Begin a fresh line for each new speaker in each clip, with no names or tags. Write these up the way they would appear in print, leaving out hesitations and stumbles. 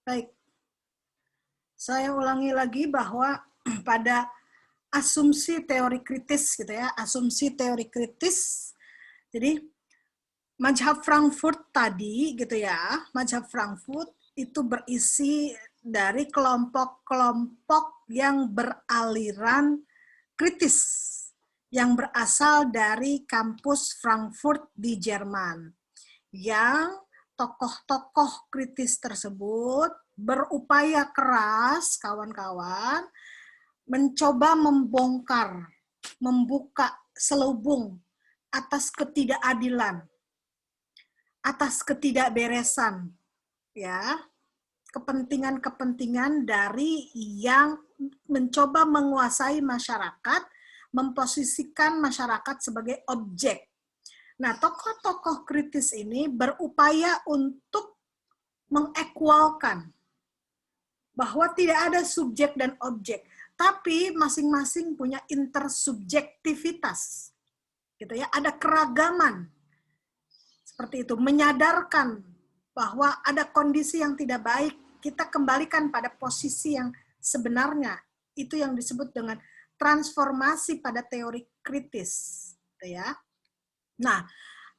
Baik, saya ulangi lagi bahwa pada asumsi teori kritis gitu ya, asumsi teori kritis. Jadi mazhab Frankfurt tadi gitu ya, mazhab Frankfurt itu berisi dari kelompok-kelompok yang beraliran kritis yang berasal dari kampus Frankfurt di Jerman. Yang tokoh-tokoh kritis tersebut berupaya keras, kawan-kawan, mencoba membongkar, membuka selubung atas ketidakadilan, atas ketidakberesan, ya, kepentingan-kepentingan dari yang mencoba menguasai masyarakat, memposisikan masyarakat sebagai objek. Nah, tokoh-tokoh kritis ini berupaya untuk mengekwalkan bahwa tidak ada subjek dan objek, tapi masing-masing punya intersubjektivitas. Gitu ya, ada keragaman. Seperti itu, menyadarkan bahwa ada kondisi yang tidak baik, kita kembalikan pada posisi yang sebenarnya. Itu yang disebut dengan transformasi pada teori kritis, gitu ya. Nah,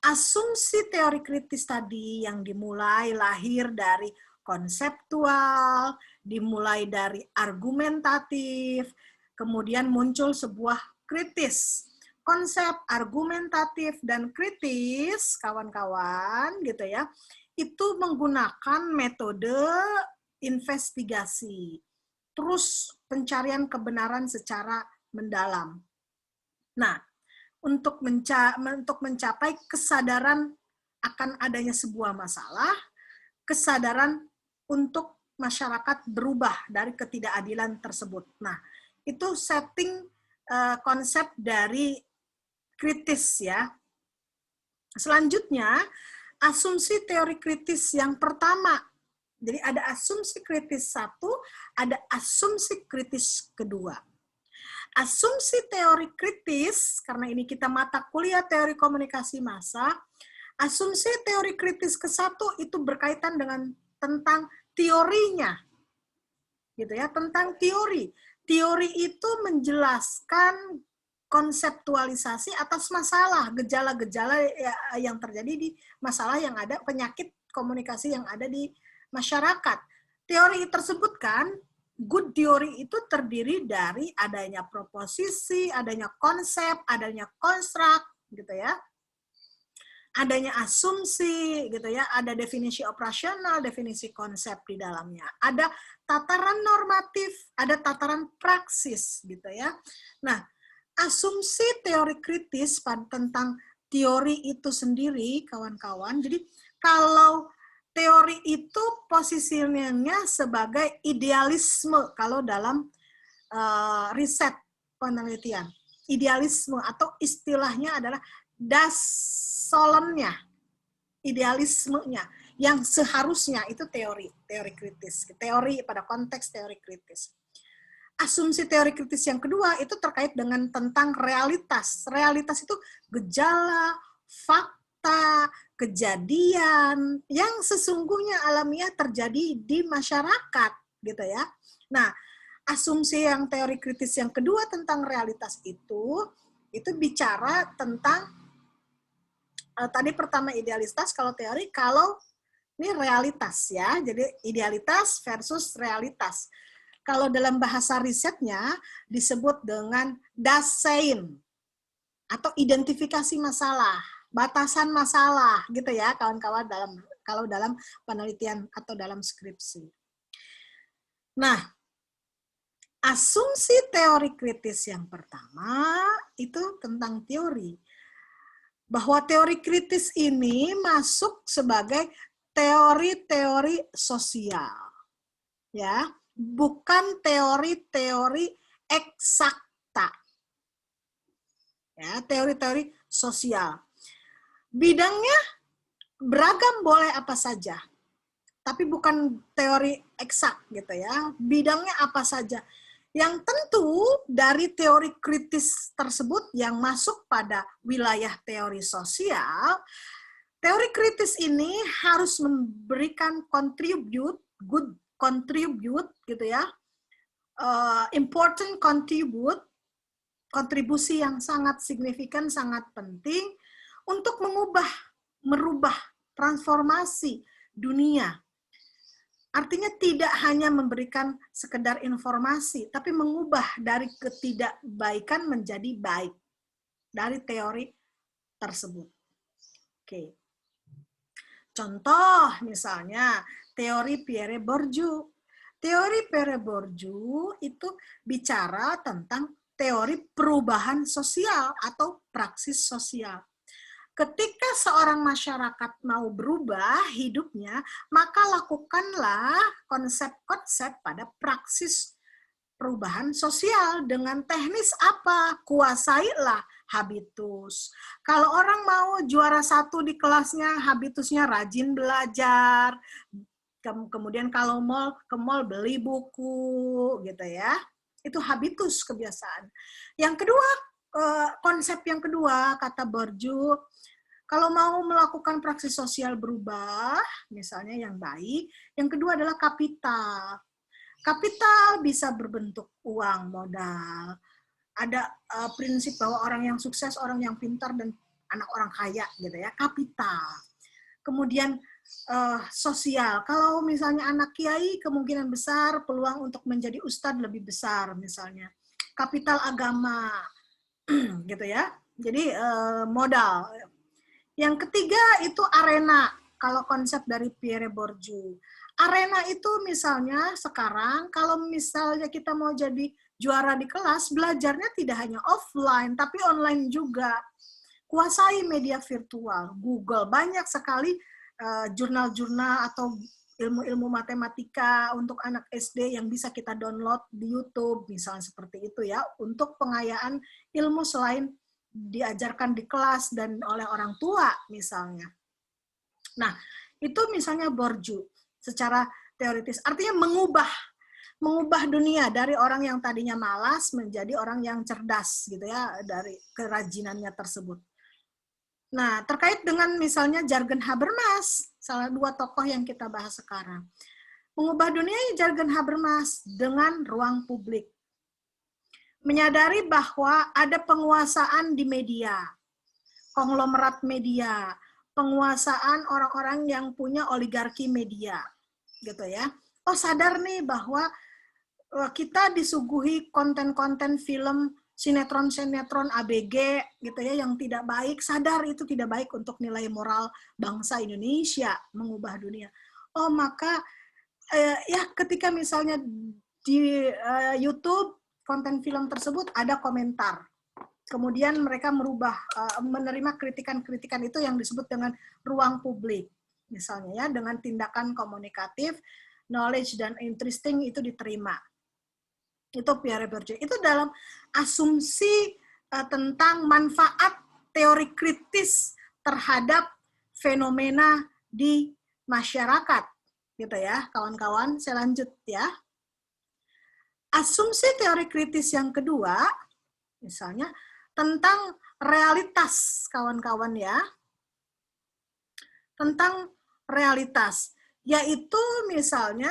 asumsi teori kritis tadi yang dimulai lahir dari konseptual, dimulai dari argumentatif, kemudian muncul sebuah kritis. Konsep argumentatif dan kritis, kawan-kawan, gitu ya, itu menggunakan metode investigasi, terus pencarian kebenaran secara mendalam. Nah, untuk mencapai kesadaran akan adanya sebuah masalah, kesadaran untuk masyarakat berubah dari ketidakadilan tersebut. Nah, itu setting konsep dari kritis ya. Selanjutnya, asumsi teori kritis yang pertama. Jadi ada asumsi kritis satu, ada asumsi kritis kedua. Asumsi teori kritis, karena ini kita mata kuliah teori komunikasi massa, asumsi teori kritis ke-1 itu berkaitan dengan tentang teorinya. Gitu ya, tentang teori. Teori itu menjelaskan konseptualisasi atas masalah, gejala-gejala yang terjadi di masalah yang ada, penyakit komunikasi yang ada di masyarakat. Teori tersebut kan, good theory itu terdiri dari adanya proposisi, adanya konsep, adanya konstruk, gitu ya. Adanya asumsi, gitu ya. Ada definisi operasional, definisi konsep di dalamnya. Ada tataran normatif, ada tataran praksis, gitu ya. Nah, asumsi teori kritis tentang teori itu sendiri, kawan-kawan. Jadi, kalau teori itu posisinya sebagai idealisme kalau dalam riset penelitian. Idealisme atau istilahnya adalah das solemnya, idealismenya yang seharusnya itu teori kritis, teori pada konteks teori kritis. Asumsi teori kritis yang kedua itu terkait dengan tentang realitas. Realitas itu gejala, fakta, kejadian yang sesungguhnya alamiah terjadi di masyarakat, gitu ya. Nah, asumsi yang teori kritis yang kedua tentang realitas itu bicara tentang tadi pertama idealitas kalau teori, kalau ini realitas ya. Jadi idealitas versus realitas. Kalau dalam bahasa risetnya disebut dengan Dasein atau identifikasi masalah, batasan masalah gitu ya kawan-kawan kalau dalam penelitian atau dalam skripsi. Nah, asumsi teori kritis yang pertama itu tentang teori. Bahwa teori kritis ini masuk sebagai teori-teori sosial. Ya, bukan teori-teori eksakta. Ya, teori-teori sosial. Bidangnya beragam, boleh apa saja. Tapi bukan teori eksak gitu ya. Bidangnya apa saja. Yang tentu dari teori kritis tersebut yang masuk pada wilayah teori sosial, teori kritis ini harus memberikan good contribute gitu ya, important contribute, kontribusi yang sangat signifikan, sangat penting untuk merubah transformasi dunia. Artinya tidak hanya memberikan sekedar informasi, tapi mengubah dari ketidakbaikan menjadi baik dari teori tersebut. Oke. Contoh misalnya teori Pierre Bourdieu. Teori Pierre Bourdieu itu bicara tentang teori perubahan sosial atau praksis sosial. Ketika seorang masyarakat mau berubah hidupnya, maka lakukanlah konsep-konsep pada praksis perubahan sosial dengan teknis apa? Kuasailah habitus. Kalau orang mau juara 1 di kelasnya, habitusnya rajin belajar. Kemudian kalau ke mall beli buku, gitu ya. Itu habitus, kebiasaan. Yang kedua, konsep yang kedua, kata Bourdieu, kalau mau melakukan praksis sosial berubah, misalnya yang baik, yang kedua adalah kapital. Kapital bisa berbentuk uang, modal. Ada prinsip bahwa orang yang sukses, orang yang pintar, dan anak orang kaya, gitu ya, kapital. Kemudian sosial. Kalau misalnya anak kiai, kemungkinan besar peluang untuk menjadi ustadz lebih besar, misalnya. Kapital agama, gitu ya. Jadi modal. Yang ketiga itu arena. Kalau konsep dari Pierre Bourdieu. Arena itu misalnya sekarang, kalau misalnya kita mau jadi juara di kelas, belajarnya tidak hanya offline, tapi online juga. Kuasai media virtual, Google, banyak sekali jurnal-jurnal atau ilmu-ilmu matematika untuk anak SD yang bisa kita download di YouTube, misalnya seperti itu ya, untuk pengayaan ilmu selain diajarkan di kelas dan oleh orang tua misalnya. Nah, itu misalnya Bourdieu secara teoritis, artinya mengubah dunia dari orang yang tadinya malas menjadi orang yang cerdas gitu ya, dari kerajinannya tersebut. Nah, terkait dengan misalnya Jürgen Habermas, salah 2 tokoh yang kita bahas sekarang. Mengubah dunia Jürgen Habermas dengan ruang publik. Menyadari bahwa ada penguasaan di media, konglomerat media, penguasaan orang-orang yang punya oligarki media, gitu ya. Oh, sadar nih bahwa kita disuguhi konten-konten film, sinetron-sinetron ABG gitu ya yang tidak baik, sadar itu tidak baik untuk nilai moral bangsa Indonesia, mengubah dunia. Oh, maka ya ketika misalnya di YouTube konten film tersebut ada komentar. Kemudian mereka menerima kritikan-kritikan itu yang disebut dengan ruang publik. Misalnya ya, dengan tindakan komunikatif, knowledge dan interesting itu diterima. Itu Pierre Bourdieu. Itu dalam asumsi tentang manfaat teori kritis terhadap fenomena di masyarakat. Gitu ya, kawan-kawan. Saya lanjut ya. Asumsi teori kritis yang kedua, misalnya, tentang realitas, kawan-kawan ya. Tentang realitas. Yaitu misalnya,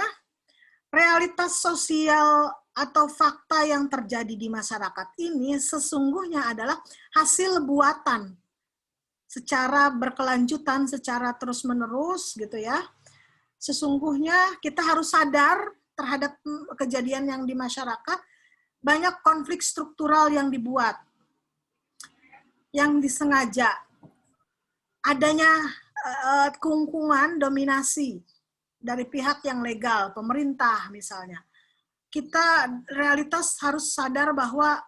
realitas sosial atau fakta yang terjadi di masyarakat ini sesungguhnya adalah hasil buatan secara berkelanjutan, secara terus-menerus gitu ya. Sesungguhnya kita harus sadar terhadap kejadian yang di masyarakat, banyak konflik struktural yang dibuat, yang disengaja. Adanya keungkungan, dominasi dari pihak yang legal, pemerintah misalnya. Kita realitas harus sadar bahwa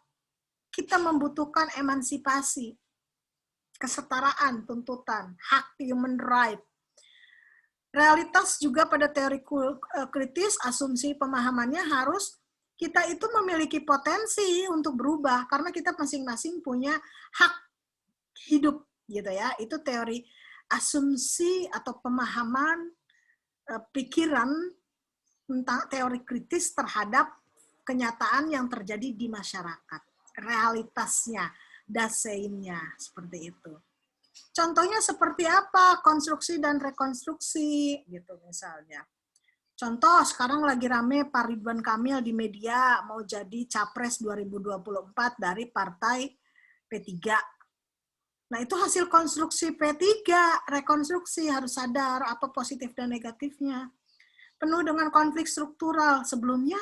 kita membutuhkan emansipasi, kesetaraan, tuntutan, hak human right. Realitas juga pada teori kritis, asumsi pemahamannya harus kita itu memiliki potensi untuk berubah karena kita masing-masing punya hak hidup gitu ya. Itu teori asumsi atau pemahaman pikiran tentang teori kritis terhadap kenyataan yang terjadi di masyarakat. Realitasnya, daseinnya, seperti itu. Contohnya seperti apa? Konstruksi dan rekonstruksi, gitu misalnya. Contoh, sekarang lagi rame Pak Ridwan Kamil di media mau jadi Capres 2024 dari Partai P3. Nah, itu hasil konstruksi P3, rekonstruksi, harus sadar apa positif dan negatifnya. Penuh dengan konflik struktural. Sebelumnya,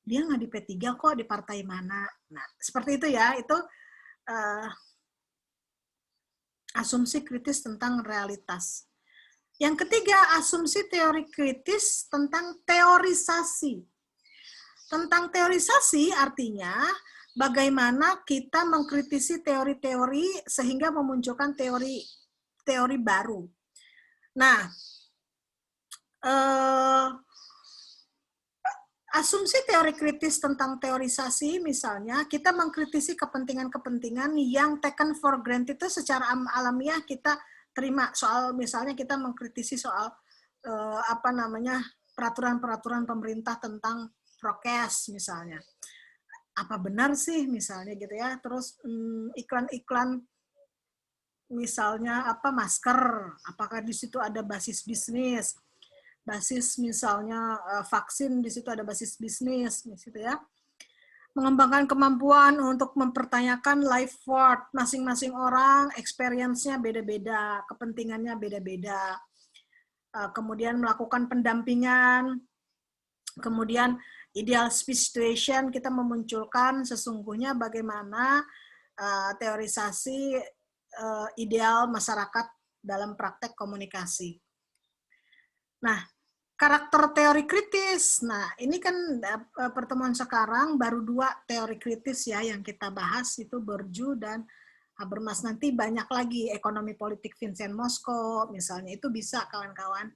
dia nggak di P3 kok, di partai mana. Nah, seperti itu ya, itu asumsi kritis tentang realitas. Yang ketiga, asumsi teori kritis tentang teorisasi. Tentang teorisasi artinya bagaimana kita mengkritisi teori-teori sehingga memunculkan teori baru. Nah, asumsi teori kritis tentang teorisasi misalnya kita mengkritisi kepentingan-kepentingan yang taken for granted itu secara alamiah kita terima. Soal misalnya kita mengkritisi soal peraturan-peraturan pemerintah tentang prokes misalnya. Apa benar sih misalnya gitu ya. Terus iklan-iklan misalnya masker, apakah di situ ada basis bisnis? Basis misalnya vaksin, di situ ada basis bisnis di situ ya. Mengembangkan kemampuan untuk mempertanyakan life worth masing-masing orang, experience-nya beda-beda, kepentingannya beda-beda. Kemudian melakukan pendampingan, kemudian ideal situation, kita memunculkan sesungguhnya bagaimana teorisasi ideal masyarakat dalam praktek komunikasi. Nah, karakter teori kritis. Nah, ini kan pertemuan sekarang baru 2 teori kritis ya yang kita bahas, itu Bourdieu dan Habermas. Nanti banyak lagi, ekonomi politik Vincent Mosco misalnya, itu bisa kawan-kawan.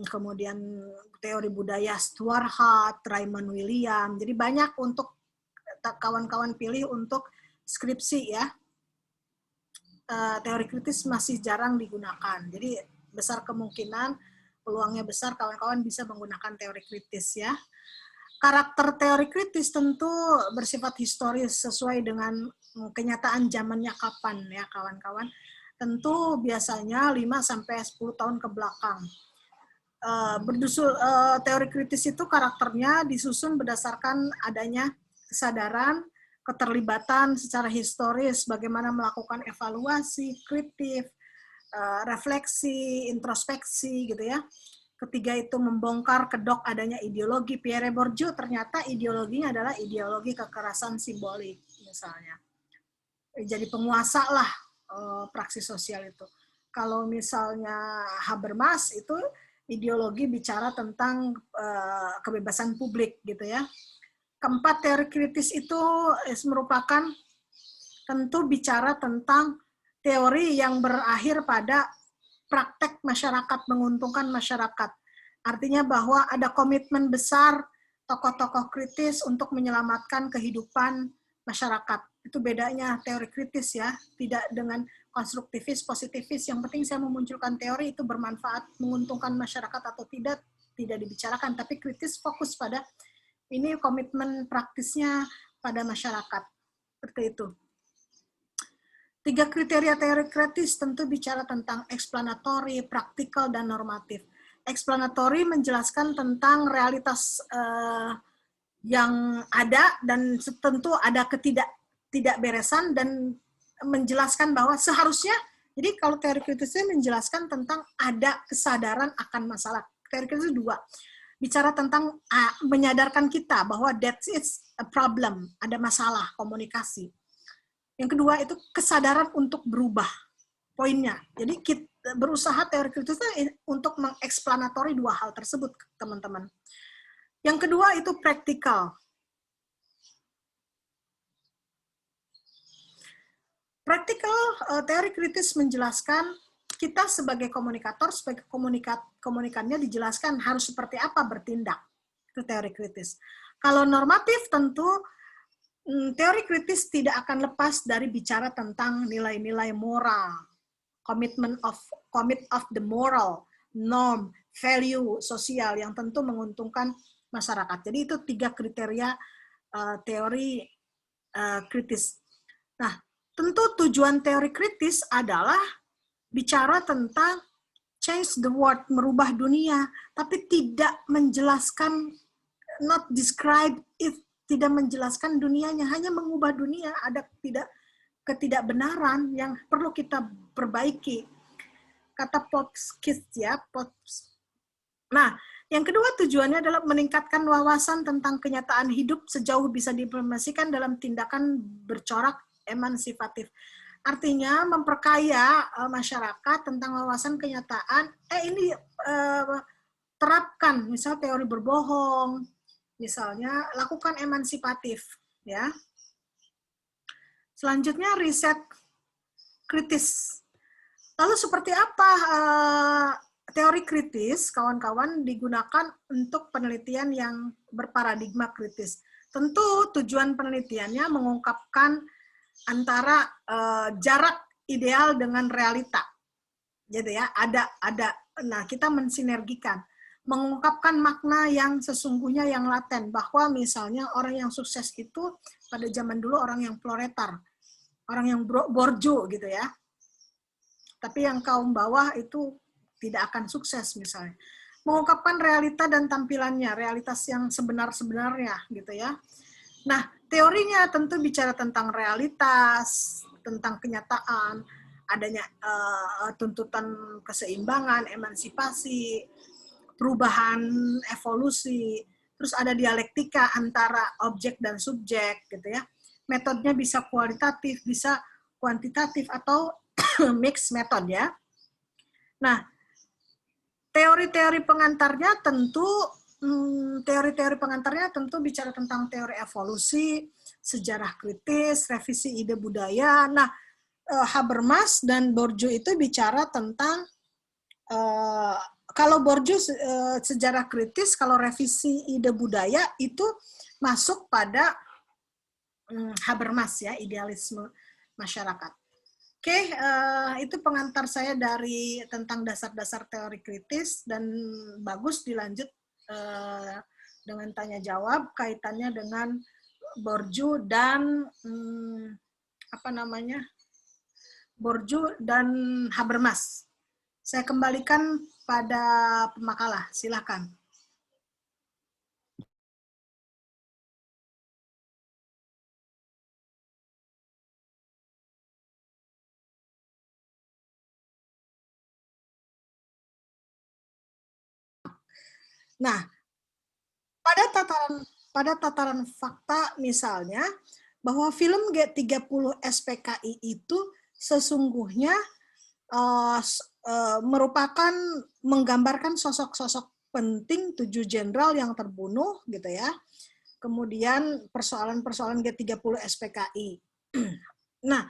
Kemudian teori budaya Stuart Hart, Raymond William. Jadi banyak untuk kawan-kawan pilih untuk skripsi ya. Teori kritis masih jarang digunakan. Jadi besar kemungkinan, peluangnya besar kawan-kawan bisa menggunakan teori kritis ya. Karakter teori kritis tentu bersifat historis sesuai dengan kenyataan zamannya kapan ya kawan-kawan. Tentu biasanya 5-10 tahun ke belakang. Teori kritis itu karakternya disusun berdasarkan adanya kesadaran, keterlibatan secara historis, bagaimana melakukan evaluasi, kritik, refleksi, introspeksi gitu ya. Ketiga itu membongkar kedok adanya ideologi. Pierre Bourdieu ternyata ideologinya adalah ideologi kekerasan simbolik misalnya. Jadi penguasa lah praksi sosial itu. Kalau misalnya Habermas itu ideologi bicara tentang kebebasan publik gitu ya. Keempat, teori kritis itu merupakan tentu bicara tentang teori yang berakhir pada praktek masyarakat, menguntungkan masyarakat. Artinya bahwa ada komitmen besar tokoh-tokoh kritis untuk menyelamatkan kehidupan masyarakat. Itu bedanya teori kritis ya, tidak dengan konstruktivis, positivis. Yang penting saya memunculkan teori itu bermanfaat, menguntungkan masyarakat atau tidak dibicarakan. Tapi kritis fokus pada ini komitmen praktisnya pada masyarakat. Seperti itu. 3 kriteria teori kritis tentu bicara tentang explanatory, praktikal, dan normatif. Explanatory menjelaskan tentang realitas yang ada dan tentu ada ketidakberesan dan menjelaskan bahwa seharusnya, jadi kalau teori kritisnya menjelaskan tentang ada kesadaran akan masalah. Teori kritis 2. Bicara tentang menyadarkan kita bahwa that is a problem, ada masalah komunikasi. Yang kedua itu kesadaran untuk berubah, poinnya. Jadi kita berusaha teori kritis untuk mengeksplanatori 2 hal tersebut, teman-teman. Yang kedua itu praktikal. Praktikal teori kritis menjelaskan kita sebagai komunikator, sebagai komunikannya dijelaskan harus seperti apa bertindak. Itu teori kritis. Kalau normatif tentu teori kritis tidak akan lepas dari bicara tentang nilai-nilai moral, commit of the moral, norm, value sosial yang tentu menguntungkan masyarakat. Jadi itu 3 kriteria teori kritis. Nah, tentu tujuan teori kritis adalah bicara tentang change the world, merubah dunia, tapi tidak menjelaskan, not describe it, tidak menjelaskan dunianya, hanya mengubah dunia. Ada ketidakbenaran yang perlu kita perbaiki. Kata Popskis ya. Nah, yang kedua tujuannya adalah meningkatkan wawasan tentang kenyataan hidup sejauh bisa diimplementasikan dalam tindakan bercorak emansipatif. Artinya memperkaya masyarakat tentang wawasan kenyataan. Ini terapkan, misal teori berbohong, misalnya lakukan emansipatif, ya. Selanjutnya riset kritis. Lalu seperti apa teori kritis, kawan-kawan, digunakan untuk penelitian yang berparadigma kritis? Tentu tujuan penelitiannya mengungkapkan antara jarak ideal dengan realita, gitu ya. Nah, kita mensinergikan, mengungkapkan makna yang sesungguhnya yang laten, bahwa misalnya orang yang sukses itu pada zaman dulu orang yang proletar, orang yang borjo gitu ya. Tapi yang kaum bawah itu tidak akan sukses misalnya. Mengungkapkan realita dan tampilannya, realitas yang sebenar-sebenarnya gitu ya. Nah, teorinya tentu bicara tentang realitas, tentang kenyataan, adanya tuntutan keseimbangan, emansipasi, perubahan, evolusi, terus ada dialektika antara objek dan subjek gitu ya. Metodenya bisa kualitatif, bisa kuantitatif atau mix method ya. Nah, teori-teori pengantarnya tentu bicara tentang teori evolusi, sejarah kritis, revisi ide budaya. Nah, Habermas dan Bourdieu itu bicara tentang kalau Bourdieu sejarah kritis, kalau revisi ide budaya itu masuk pada Habermas ya, idealisme masyarakat. Oke, itu pengantar saya dari tentang dasar-dasar teori kritis, dan bagus dilanjut dengan tanya jawab kaitannya dengan Bourdieu dan Bourdieu dan Habermas. Saya kembalikan pada pemakalah, silakan. Nah, pada tataran fakta misalnya, bahwa film G30 SPKI itu sesungguhnya merupakan menggambarkan sosok-sosok penting 7 jenderal yang terbunuh gitu ya. Kemudian persoalan-persoalan G30 SPKI. Nah,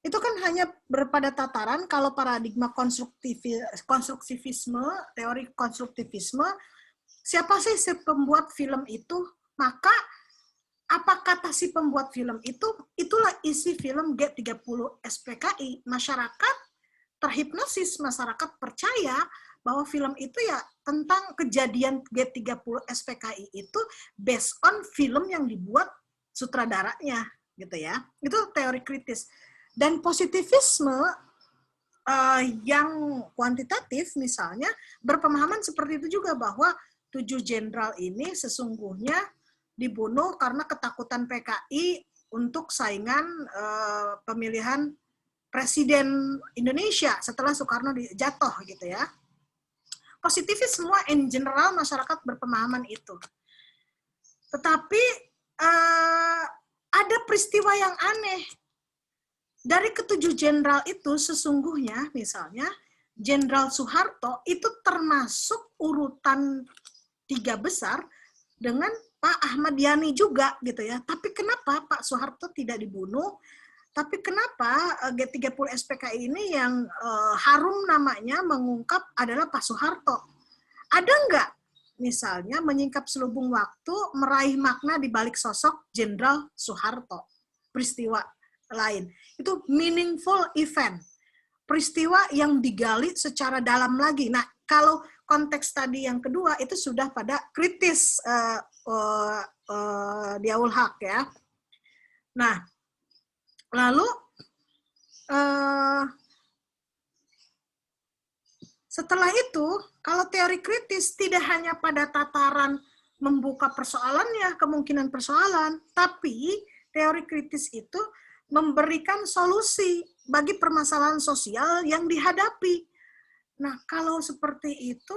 itu kan hanya berpada tataran kalau paradigma konstruktivisme, teori konstruktivisme, siapa sih si pembuat film itu? Maka apa kata si pembuat film itu? Itulah isi film G30 SPKI. Masyarakat terhipnosis, masyarakat percaya bahwa film itu ya tentang kejadian G30 SPKI itu based on film yang dibuat sutradaranya gitu ya. Itu teori kritis. Dan positivisme yang kuantitatif misalnya berpemahaman seperti itu juga, bahwa 7 jenderal ini sesungguhnya dibunuh karena ketakutan PKI untuk saingan pemilihan presiden Indonesia setelah Soekarno jatuh gitu ya. Positivis semua in general masyarakat berpemahaman itu. Tetapi ada peristiwa yang aneh. Dari ketujuh jenderal itu sesungguhnya misalnya Jenderal Soeharto itu termasuk urutan 3 besar dengan Pak Ahmad Yani juga gitu ya. Tapi kenapa Pak Soeharto tidak dibunuh? Tapi kenapa G30 SPKI ini yang harum namanya mengungkap adalah Pak Soeharto? Ada nggak misalnya menyingkap selubung waktu, meraih makna di balik sosok Jenderal Soeharto? Peristiwa lain. Itu meaningful event. Peristiwa yang digali secara dalam lagi. Nah, kalau konteks tadi yang kedua itu sudah pada kritis Diaul Haq ya. Nah, lalu Setelah itu, kalau teori kritis tidak hanya pada tataran membuka persoalannya, kemungkinan persoalan, tapi teori kritis itu memberikan solusi bagi permasalahan sosial yang dihadapi. Nah, kalau seperti itu,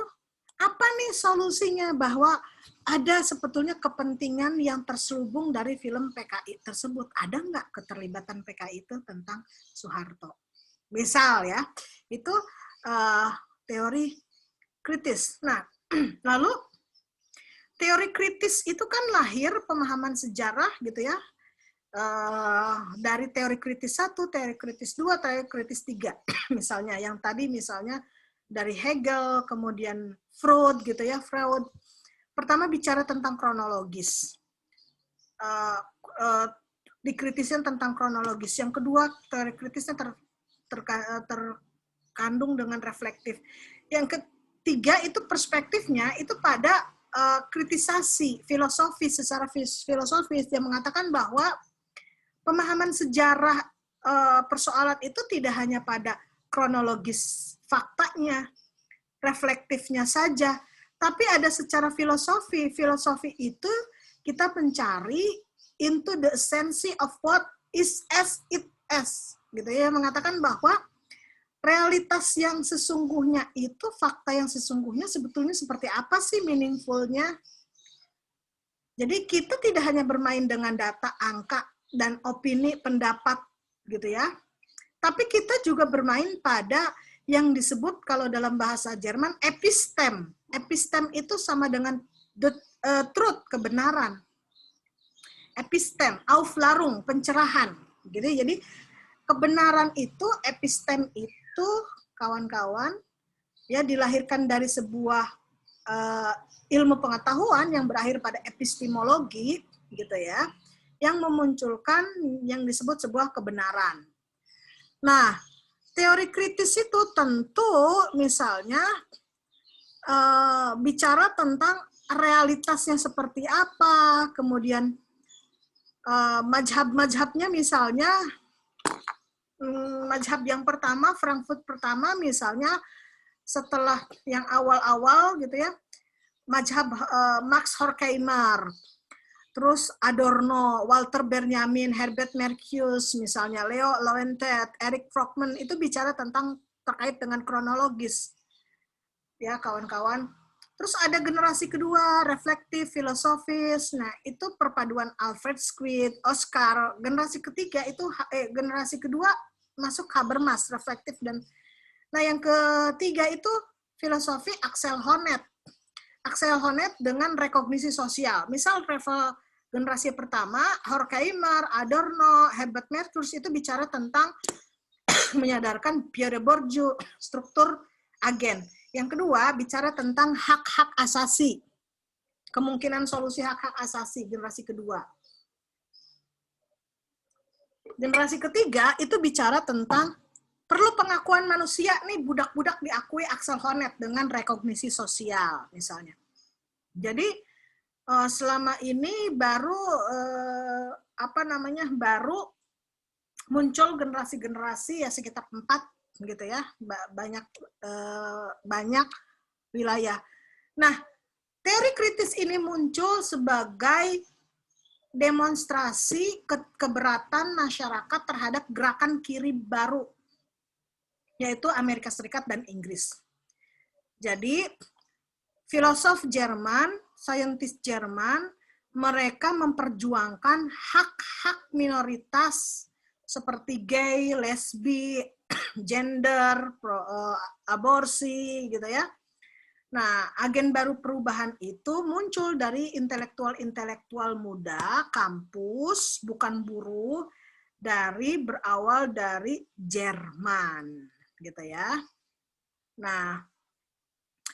apa nih solusinya? Bahwa ada sebetulnya kepentingan yang terselubung dari film PKI tersebut. Ada nggak keterlibatan PKI itu tentang Soeharto? Misal ya, itu teori kritis. Nah, lalu teori kritis itu kan lahir pemahaman sejarah gitu ya, dari teori kritis 1, teori kritis 2, teori kritis 3. Misalnya yang tadi misalnya dari Hegel, kemudian Freud gitu ya, Freud. Pertama bicara tentang kronologis. Dikritisnya tentang kronologis. Yang kedua, teori kritisnya terkandung dengan reflektif. Yang ketiga itu perspektifnya itu pada kritisasi filosofis, secara filosofis, yang mengatakan bahwa pemahaman sejarah persoalan itu tidak hanya pada kronologis faktanya, reflektifnya saja, tapi ada secara filosofi. Filosofi itu kita mencari into the essence of what is as it is, gitu ya, mengatakan bahwa realitas yang sesungguhnya itu, fakta yang sesungguhnya sebetulnya seperti apa sih meaningful-nya. Jadi kita tidak hanya bermain dengan data, angka, dan opini, pendapat gitu ya, tapi kita juga bermain pada yang disebut kalau dalam bahasa Jerman epistem. Epistem itu sama dengan the truth, kebenaran. Epistem, Aufklärung, pencerahan. Jadi kebenaran itu, epistem itu, kawan-kawan, ya dilahirkan dari sebuah ilmu pengetahuan yang berakhir pada epistemologi, gitu ya, yang memunculkan yang disebut sebuah kebenaran. Nah, teori kritis itu tentu misalnya bicara tentang realitasnya seperti apa, kemudian mazhab-mazhabnya misalnya, mazhab yang pertama, Frankfurt pertama misalnya, setelah yang awal-awal gitu ya, mazhab Max Horkheimer, terus Adorno, Walter Benjamin, Herbert Marcuse misalnya, Leo Lowenthal, Eric Frogman, itu bicara tentang terkait dengan kronologis. Ya, kawan-kawan. Terus ada generasi kedua, reflektif, filosofis. Nah, itu perpaduan Alfred Schwitt, Oscar. Generasi ketiga itu generasi kedua masuk Habermas, reflektif, dan nah yang ketiga itu filosofi Axel Honneth. Axel Honneth dengan rekognisi sosial. Misal generasi pertama, Horkheimer, Adorno, Herbert Marcuse itu bicara tentang menyadarkan Pierre Bourdieu, struktur agen. Yang kedua, bicara tentang hak-hak asasi. Kemungkinan solusi hak-hak asasi, generasi kedua. Generasi ketiga itu bicara tentang perlu pengakuan manusia nih, budak-budak diakui, Axel Honneth dengan rekognisi sosial misalnya. Jadi selama ini baru baru muncul generasi-generasi ya sekitar 4 gitu ya, banyak wilayah. Nah, teori kritis ini muncul sebagai demonstrasi keberatan masyarakat terhadap gerakan kiri baru, yaitu Amerika Serikat dan Inggris. Jadi, filosof Jerman, saintis Jerman, mereka memperjuangkan hak-hak minoritas seperti gay, lesbi, gender, aborsi, gitu ya. Nah, agen baru perubahan itu muncul dari intelektual-intelektual muda, kampus, bukan buruh, berawal dari Jerman, gitu ya. Nah,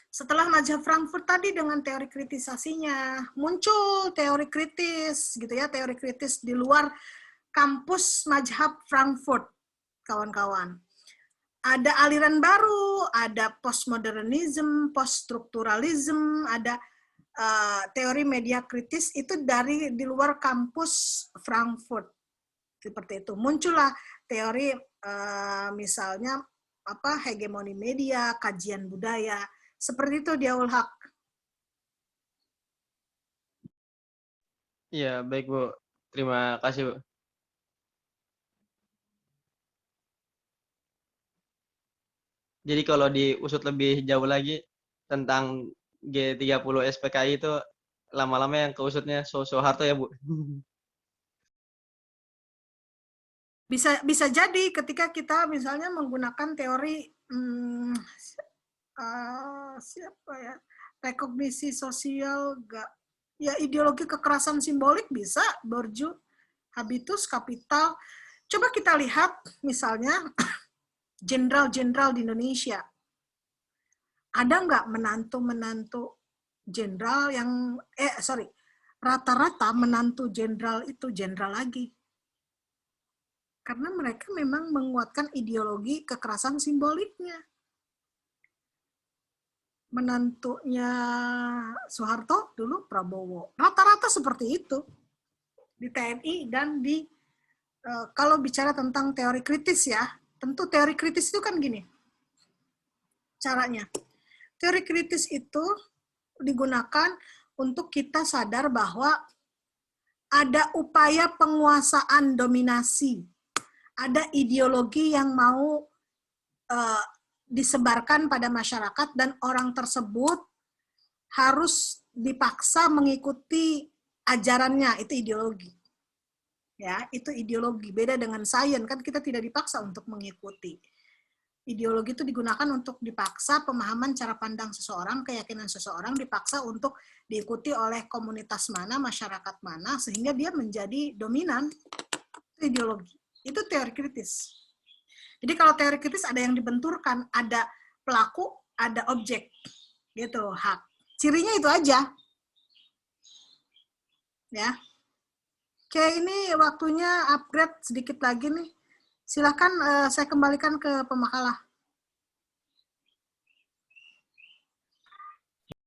setelah mazhab Frankfurt tadi dengan teori kritisasinya, muncul teori kritis, gitu ya, teori kritis di luar kampus mazhab Frankfurt, kawan-kawan. Ada aliran baru, ada postmodernism, poststrukturalism, ada teori media kritis itu di luar kampus Frankfurt. Seperti itu. Muncullah teori misalnya hegemoni media, kajian budaya, seperti itu Diaul Haq.
Iya, baik Bu. Terima kasih Bu. Jadi kalau diusut lebih jauh lagi tentang G30 SPKI itu lama-lama yang keusutnya Soeharto ya Bu.
Bisa jadi ketika kita misalnya menggunakan teori siapa ya, rekognisi sosial, ya ideologi kekerasan simbolik bisa, Bourdieu, habitus, kapital. Coba kita lihat misalnya jenderal-jenderal di Indonesia. Ada nggak menantu-menantu jenderal yang, rata-rata menantu jenderal itu jenderal lagi. Karena mereka memang menguatkan ideologi kekerasan simboliknya. Menantunya Soeharto dulu Prabowo. Rata-rata seperti itu di TNI dan kalau bicara tentang teori kritis ya, tentu teori kritis itu kan gini caranya. Teori kritis itu digunakan untuk kita sadar bahwa ada upaya penguasaan dominasi, ada ideologi yang mau disebarkan pada masyarakat dan orang tersebut harus dipaksa mengikuti ajarannya, itu ideologi. Ya, itu ideologi. Beda dengan sains, kan kita tidak dipaksa untuk mengikuti. Ideologi itu digunakan untuk dipaksa pemahaman cara pandang seseorang, keyakinan seseorang dipaksa untuk diikuti oleh komunitas mana, masyarakat mana, sehingga dia menjadi dominan. Itu ideologi. Itu teori kritis. Jadi kalau teori kritis ada yang dibenturkan, ada pelaku, ada objek. Gitu, hak. Cirinya itu aja. Ya. Oke, ini waktunya upgrade sedikit lagi nih. Silakan saya kembalikan ke pemakalah.